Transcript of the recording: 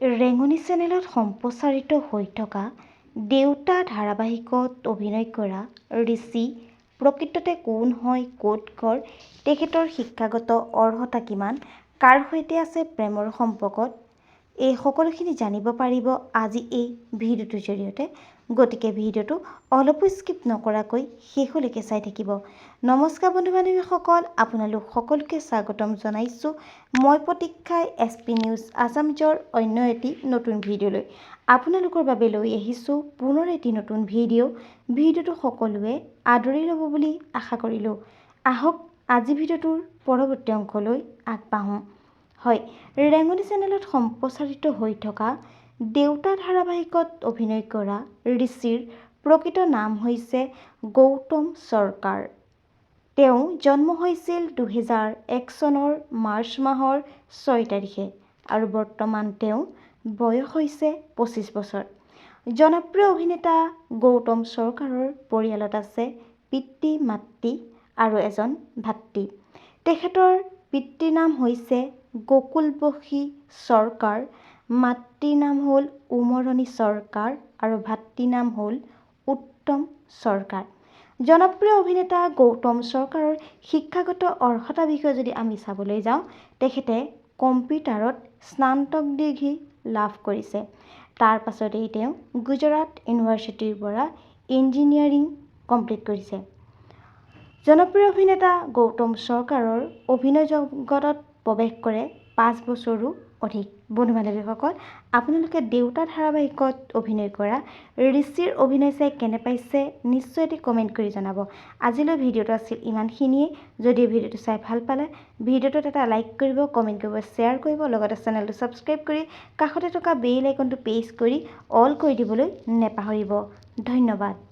ৰেঙনি চেনেলত সম্প্ৰচাৰিত হৈ থকা দেউতা ধাৰাবাহিকত অভিনয় কৰা ঋষি প্ৰকৃততে কোন হয়, ক'ত ঘৰ, তেখেতৰ শিক্ষাগত অৰ্হতা কিমান, কাৰ সৈতে আছে প্ৰেমৰ সম্পৰ্কত, এই সকলোখিনি জানিব পাৰিব আজি এই ভিডিঅ'টোৰ জৰিয়তে। গতিকে ভিডিঅ'টো অলপো স্কিপ নকৰাকৈ শেষলৈকে চাই থাকিব। নমস্কাৰ বন্ধু বান্ধৱীসকল, আপোনালোক সকলোকে স্বাগতম জনাইছোঁ মই প্ৰতীক্ষাই SP নিউজ আছামিজৰ অন্য এটি নতুন ভিডিঅ'লৈ। আপোনালোকৰ বাবে লৈ আহিছোঁ পুনৰ এটি নতুন ভিডিঅ'টো সকলোৱে আদৰি ল'ব বুলি আশা কৰিলোঁ। আহক আজি ভিডিঅ'টোৰ পৰৱৰ্তী অংশলৈ আগবাঢ়োঁ। হয়, ৰেঙনি চেনেলত সম্প্ৰচাৰিত হৈ থকা দেউতা ধাৰাবাহিকত অভিনয় কৰা ঋষিৰ প্ৰকৃত নাম হৈছে গৌতম চৰকাৰ। তেওঁ জন্ম হৈছিল 2001 চনৰ মাৰ্চ মাহৰ 6 তাৰিখে আৰু বৰ্তমান তেওঁৰ বয়স হৈছে 25 বছৰ। জনপ্ৰিয় অভিনেতা গৌতম চৰকাৰৰ পৰিয়ালত আছে পিতৃ, মাতৃ আৰু এজন ভাতৃ। তেখেতৰ পিতৃৰ নাম হৈছে গকুলবশী চৰকাৰ, মাতৃৰ নাম হ'ল উমৰণী চৰকাৰ আৰু ভাতৃৰ নাম হ'ল উত্তম চৰকাৰ। জনপ্ৰিয় অভিনেতা গৌতম চৰকাৰৰ শিক্ষাগত অৰ্হতা বিষয়ে যদি আমি চাবলৈ যাওঁ, তেখেতে কম্পিউটাৰত স্নাতক ডিগ্ৰী লাভ কৰিছে। তাৰ পাছতেই তেওঁ গুজৰাট ইউনিভাৰ্চিটিৰ পৰা ইঞ্জিনিয়াৰিং কমপ্লিট কৰিছে। জনপ্ৰিয় অভিনেতা গৌতম চৰকাৰৰ অভিনয় জগতত প্ৰৱেশ কৰে 5 বছৰো অধিক। বন্ধু বান্ধৱীসকল, আপোনালোকে দেউতা ধাৰাবাহিকত অভিনয় কৰা ঋষিৰ অভিনয় চাই কেনে পাইছে নিশ্চয় এটি কমেণ্ট কৰি জনাব। আজিলৈ ভিডিঅ'টো আছিল ইমানখিনিয়ে। যদি ভিডিঅ'টো চাই ভাল পালে ভিডিঅ'টোত এটা লাইক কৰিব, কমেণ্ট কৰিব, শ্বেয়াৰ কৰিব, লগতে চেনেলটো ছাবস্ক্ৰাইব কৰি কাষতে থকা বেল আইকনটো প্ৰেছ কৰি অল কৰি দিবলৈ নেপাহৰিব। ধন্যবাদ।